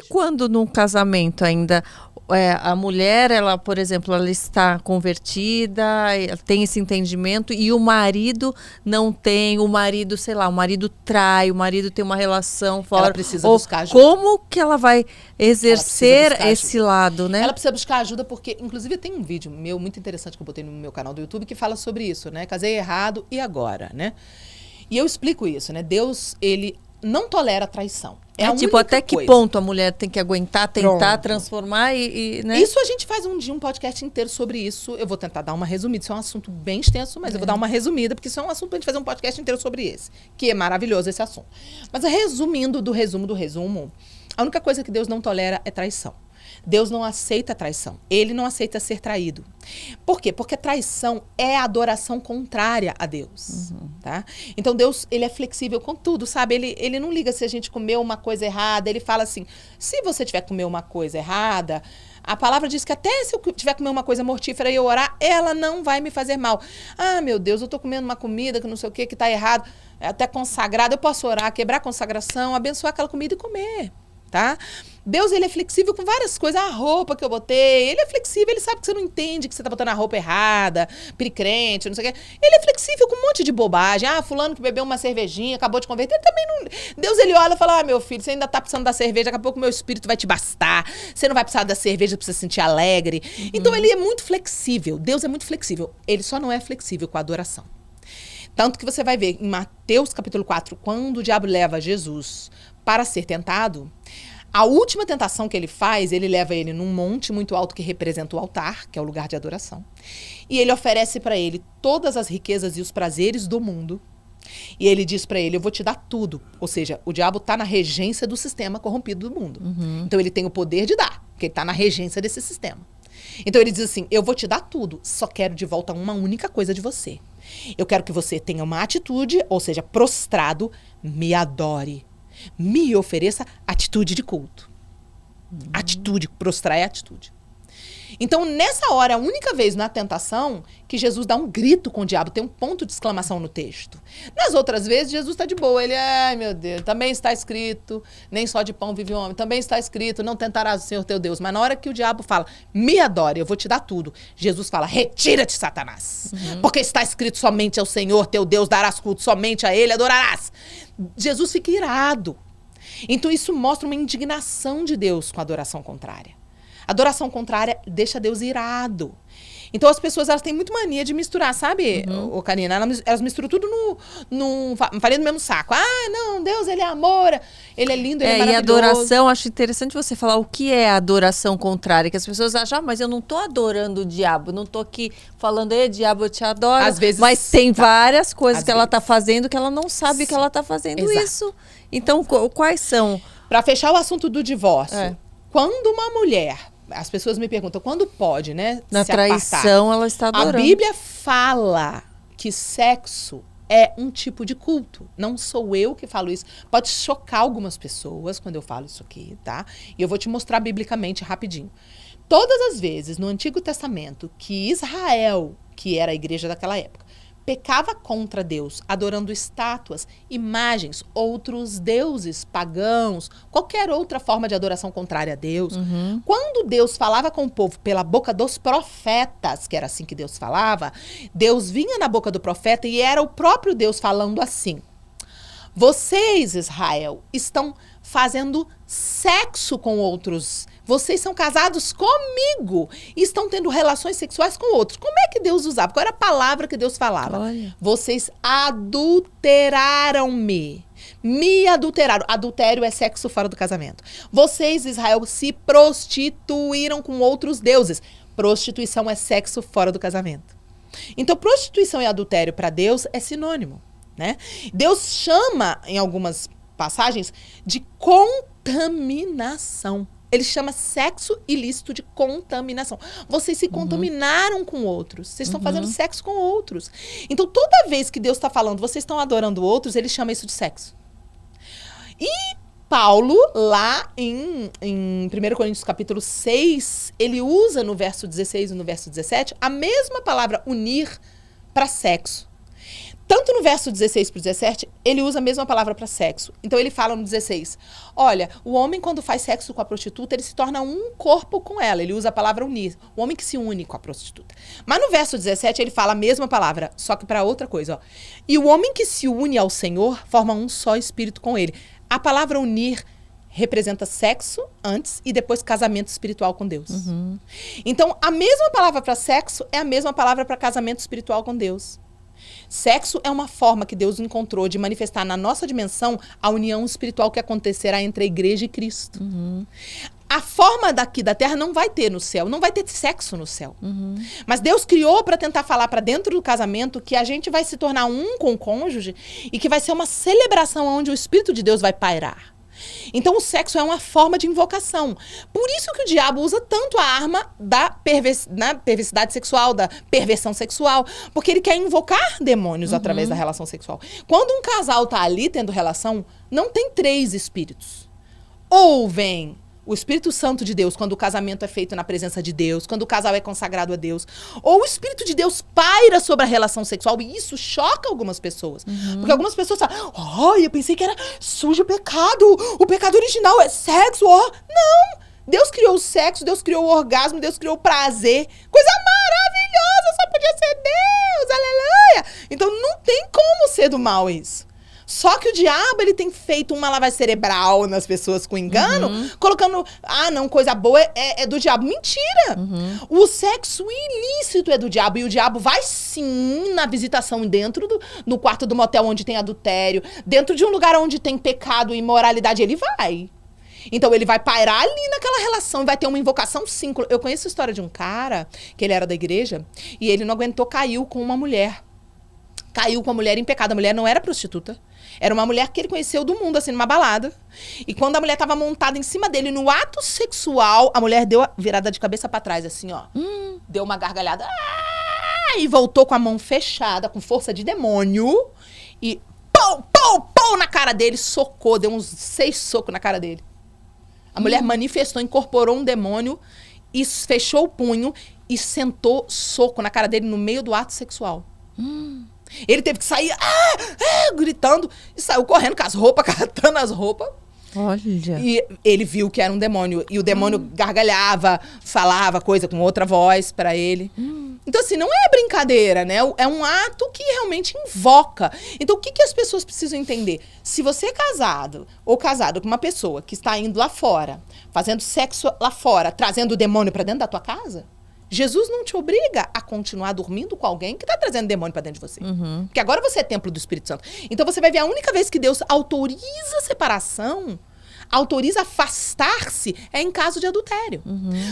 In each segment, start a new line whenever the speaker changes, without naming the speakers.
quando num casamento ainda a mulher, ela, por exemplo, ela está convertida, tem esse entendimento e o marido não tem, o marido, sei lá, o marido trai, o marido tem uma relação fora.
Ela precisa buscar ajuda.
Como que ela vai exercer esse lado, né?
Ela precisa buscar ajuda porque, inclusive, tem um vídeo meu muito interessante que eu botei no meu canal do YouTube que fala sobre isso, né? Casei errado e agora, né? E eu explico isso, né? Deus, ele não tolera traição.
Tipo, até que ponto a mulher tem que aguentar, tentar transformar né?
Isso a gente faz um podcast inteiro sobre isso. Eu vou tentar dar uma resumida. Isso é um assunto bem extenso, mas eu vou dar uma resumida, porque isso é um assunto pra gente fazer um podcast inteiro sobre esse. Que é maravilhoso esse assunto. Mas resumindo do resumo, a única coisa que Deus não tolera é traição. Deus não aceita traição. Ele não aceita ser traído. Por quê? Porque traição é adoração contrária a Deus. Tá? Então Deus, ele é flexível com tudo, sabe? Ele não liga se a gente comeu uma coisa errada. Ele fala assim, se você tiver comer uma coisa errada, a palavra diz que até se eu tiver comer uma coisa mortífera e eu orar, ela não vai me fazer mal. Ah, meu Deus, eu tô comendo uma comida que não sei o que tá errado, é até consagrada. Eu posso orar, quebrar a consagração, abençoar aquela comida e comer. Tá? Deus, ele é flexível com várias coisas. A roupa que eu botei, ele é flexível, ele sabe que você não entende que você tá botando a roupa errada, piricrente, não sei o quê. Ele é flexível com um monte de bobagem. Ah, fulano que bebeu uma cervejinha, acabou de converter, ele também não... Deus, ele olha e fala, ah, meu filho, você ainda tá precisando da cerveja, daqui a pouco o meu espírito vai te bastar. Você não vai precisar da cerveja pra você se sentir alegre. Então, ele é muito flexível. Deus é muito flexível. Ele só não é flexível com a adoração. Tanto que você vai ver em Mateus capítulo 4, quando o diabo leva Jesus para ser tentado, a última tentação que ele faz, ele leva ele num monte muito alto que representa o altar, que é o lugar de adoração. E ele oferece para ele todas as riquezas e os prazeres do mundo. E ele diz para ele, eu vou te dar tudo. Ou seja, o diabo está na regência do sistema corrompido do mundo. Então ele tem o poder de dar, porque ele está na regência desse sistema. Então ele diz assim, eu vou te dar tudo, só quero de volta uma única coisa de você. Eu quero que você tenha uma atitude, ou seja, prostrado, me adore. Me ofereça atitude de culto. Atitude, prostrar é atitude. Então, nessa hora, a única vez na tentação que Jesus dá um grito com o diabo, tem um ponto de exclamação no texto. Nas outras vezes, Jesus está de boa. Ele, ai meu Deus, também está escrito, nem só de pão vive o homem. Também está escrito, não tentarás o Senhor teu Deus. Mas na hora que o diabo fala, me adore, eu vou te dar tudo. Jesus fala, retira-te, Satanás. Porque está escrito, somente ao Senhor teu Deus darás culto, somente a Ele adorarás. Jesus fica irado. Então isso mostra uma indignação de Deus com a adoração contrária. A adoração contrária deixa Deus irado. Então as pessoas, elas têm muito mania de misturar, sabe, Karina? Elas misturam tudo farinha no mesmo saco. Ah, não, Deus, ele é amor, ele é lindo, ele é maravilhoso.
E adoração, acho interessante você falar o que é a adoração contrária, que as pessoas acham, mas eu não tô adorando o diabo, não tô aqui falando, diabo, eu te adoro.
Às vezes,
mas tem várias coisas que ela tá fazendo que ela não sabe que ela tá fazendo isso. Então, quais são?
Para fechar o assunto do divórcio, quando uma mulher... As pessoas me perguntam, quando pode, né?
Na traição, ela está adorando.
A Bíblia fala que sexo é um tipo de culto. Não sou eu que falo isso. Pode chocar algumas pessoas quando eu falo isso aqui, tá? E eu vou te mostrar biblicamente rapidinho. Todas as vezes no Antigo Testamento que Israel, que era a igreja daquela época, pecava contra Deus, adorando estátuas, imagens, outros deuses pagãos, qualquer outra forma de adoração contrária a Deus. Quando Deus falava com o povo pela boca dos profetas, que era assim que Deus falava, Deus vinha na boca do profeta e era o próprio Deus falando assim: vocês, Israel, estão fazendo sexo com outros. Vocês são casados comigo e estão tendo relações sexuais com outros. Como é que Deus usava? Qual era a palavra que Deus falava?
Olha.
Vocês adulteraram-me. Me adulteraram. Adultério é sexo fora do casamento. Vocês, Israel, se prostituíram com outros deuses. Prostituição é sexo fora do casamento. Então, prostituição e adultério para Deus é sinônimo, né? Deus chama, em algumas passagens, de contaminação. Ele chama sexo ilícito de contaminação. Vocês se contaminaram com outros. Vocês estão fazendo sexo com outros. Então, toda vez que Deus está falando, vocês estão adorando outros, ele chama isso de sexo. E Paulo, lá em 1 Coríntios capítulo 6, ele usa no verso 16 e no verso 17 a mesma palavra unir para sexo. Tanto no verso 16 para o 17, ele usa a mesma palavra para sexo. Então ele fala no 16, olha, o homem quando faz sexo com a prostituta, ele se torna um corpo com ela. Ele usa a palavra unir, o homem que se une com a prostituta. Mas no verso 17 ele fala a mesma palavra, só que para outra coisa. Ó. E o homem que se une ao Senhor forma um só espírito com ele. A palavra unir representa sexo antes e depois casamento espiritual com Deus. Então a mesma palavra para sexo é a mesma palavra para casamento espiritual com Deus. Sexo é uma forma que Deus encontrou de manifestar na nossa dimensão a união espiritual que acontecerá entre a igreja e Cristo. A forma daqui da terra não vai ter no céu, não vai ter sexo no céu. Mas Deus criou para tentar falar para dentro do casamento que a gente vai se tornar um com o cônjuge e que vai ser uma celebração onde o Espírito de Deus vai pairar. Então o sexo é uma forma de invocação. Por isso que o diabo usa tanto a arma da perversidade sexual, da perversão sexual, porque ele quer invocar demônios através da relação sexual. Quando um casal tá ali tendo relação, não tem 3 espíritos. Ou vem o Espírito Santo de Deus, quando o casamento é feito na presença de Deus, quando o casal é consagrado a Deus, ou o Espírito de Deus paira sobre a relação sexual, e isso choca algumas pessoas. Porque algumas pessoas falam, eu pensei que era sujo o pecado original é sexo, Não! Deus criou o sexo, Deus criou o orgasmo, Deus criou o prazer. Coisa maravilhosa, só podia ser Deus, aleluia! Então não tem como ser do mal isso. Só que o diabo, ele tem feito uma lavagem cerebral nas pessoas com engano, colocando, não, coisa boa é do diabo. Mentira! O sexo ilícito é do diabo, e o diabo vai sim na visitação dentro do quarto do motel onde tem adultério, dentro de um lugar onde tem pecado e imoralidade, ele vai. Então ele vai pairar ali naquela relação e vai ter uma invocação sim. Eu conheço a história de um cara, que ele era da igreja, e ele não aguentou, caiu com uma mulher. Caiu com a mulher em pecado. A mulher não era prostituta. Era uma mulher que ele conheceu do mundo, assim, numa balada. E quando a mulher tava montada em cima dele, no ato sexual, a mulher deu a virada de cabeça pra trás, assim, ó. Deu uma gargalhada. E voltou com a mão fechada, com força de demônio. E pau na cara dele. Socou, deu uns 6 socos na cara dele. A mulher manifestou, incorporou um demônio e fechou o punho e sentou soco na cara dele no meio do ato sexual. Ele teve que sair gritando e saiu correndo com as roupas, catando as roupas.
Olha.
E ele viu que era um demônio. E o demônio gargalhava, falava coisa com outra voz pra ele. Então, assim, não é brincadeira, né? É um ato que realmente invoca. Então, o que as pessoas precisam entender? Se você é casado ou casado com uma pessoa que está indo lá fora, fazendo sexo lá fora, trazendo o demônio pra dentro da tua casa, Jesus não te obriga a continuar dormindo com alguém que está trazendo demônio para dentro de você. Porque agora você é templo do Espírito Santo. Então você vai ver a única vez que Deus autoriza a separação, autoriza afastar-se, é em caso de adultério.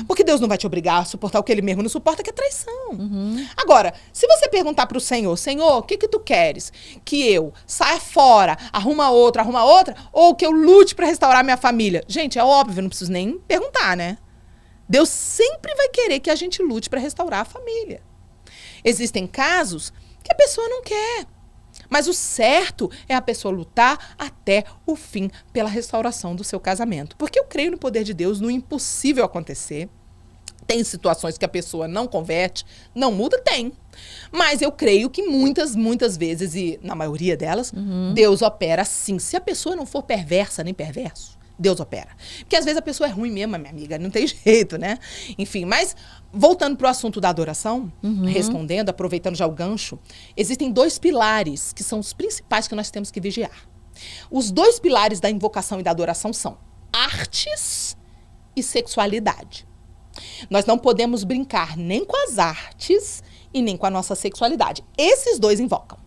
Porque Deus não vai te obrigar a suportar o que ele mesmo não suporta, que é traição. Agora, se você perguntar para o Senhor, o que tu queres? Que eu saia fora, arruma outra, ou que eu lute para restaurar minha família? Gente, é óbvio, não preciso nem perguntar, né? Deus sempre vai querer que a gente lute para restaurar a família. Existem casos que a pessoa não quer. Mas o certo é a pessoa lutar até o fim pela restauração do seu casamento. Porque eu creio no poder de Deus, no impossível acontecer. Tem situações que a pessoa não converte, não muda? Tem. Mas eu creio que muitas vezes, e na maioria delas, Deus opera sim. Se a pessoa não for perversa nem perverso, Deus opera. Porque às vezes a pessoa é ruim mesmo, minha amiga, não tem jeito, né? Enfim, mas voltando para o assunto da adoração, respondendo, aproveitando já o gancho, existem 2 pilares que são os principais que nós temos que vigiar. Os 2 pilares da invocação e da adoração são artes e sexualidade. Nós não podemos brincar nem com as artes e nem com a nossa sexualidade. Esses 2 invocam.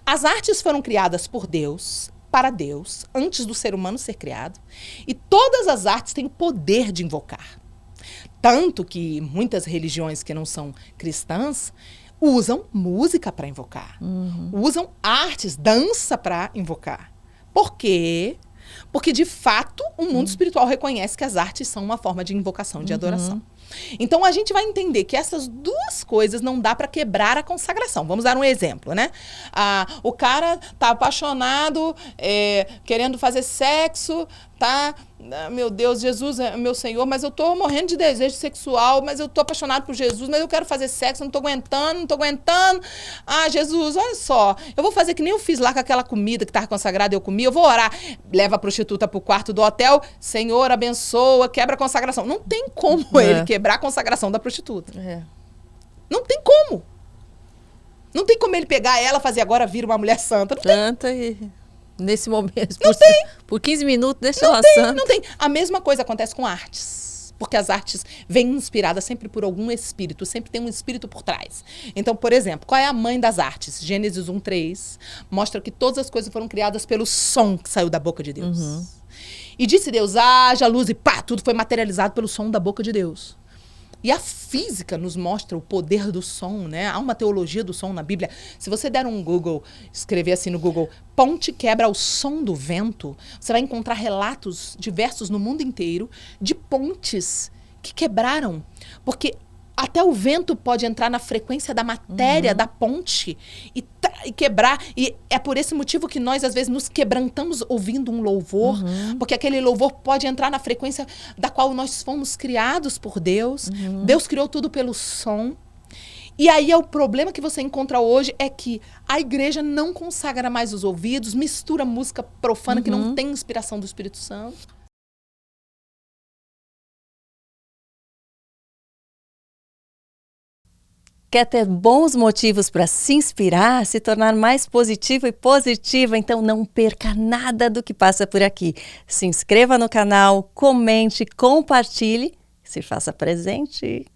As artes foram criadas por Deus, para Deus, antes do ser humano ser criado. E todas as artes têm o poder de invocar. Tanto que muitas religiões que não são cristãs usam música para invocar. Usam artes, dança para invocar. Por quê? Porque, de fato, o mundo espiritual reconhece que as artes são uma forma de invocação, de adoração. Então, a gente vai entender que essas 2 coisas não dá para quebrar a consagração. Vamos dar um exemplo, né? O cara tá apaixonado, querendo fazer sexo, tá meu Deus, Jesus é meu Senhor, mas eu tô morrendo de desejo sexual, mas eu tô apaixonado por Jesus, mas eu quero fazer sexo, não tô aguentando. Ah, Jesus, olha só, eu vou fazer que nem eu fiz lá com aquela comida que tava consagrada, eu comi, eu vou orar. Leva a prostituta pro quarto do hotel, Senhor, abençoa, quebra a consagração. Não tem como ele quebrar a consagração da prostituta. Não tem como. Não tem como ele pegar ela, fazer agora vira uma mulher santa. Não
Santa e nesse momento.
Não tem.
Por 15 minutos, deixa ela santa.
Não tem. A mesma coisa acontece com artes. Porque as artes vêm inspiradas sempre por algum espírito. Sempre tem um espírito por trás. Então, por exemplo, qual é a mãe das artes? Gênesis 1:3 mostra que todas as coisas foram criadas pelo som que saiu da boca de Deus. E disse Deus, haja luz e pá, tudo foi materializado pelo som da boca de Deus. E a física nos mostra o poder do som, né? Há uma teologia do som na Bíblia. Se você der um Google, escrever assim no Google, ponte quebra o som do vento, você vai encontrar relatos diversos no mundo inteiro de pontes que quebraram. Porque até o vento pode entrar na frequência da matéria da ponte e quebrar. E é por esse motivo que nós, às vezes, nos quebrantamos ouvindo um louvor, porque aquele louvor pode entrar na frequência da qual nós fomos criados por Deus. Deus criou tudo pelo som. E aí o problema que você encontra hoje é que a igreja não consagra mais os ouvidos, mistura música profana que não tem inspiração do Espírito Santo.
Quer ter bons motivos para se inspirar, se tornar mais positivo e positiva? Então não perca nada do que passa por aqui. Se inscreva no canal, comente, compartilhe, se faça presente.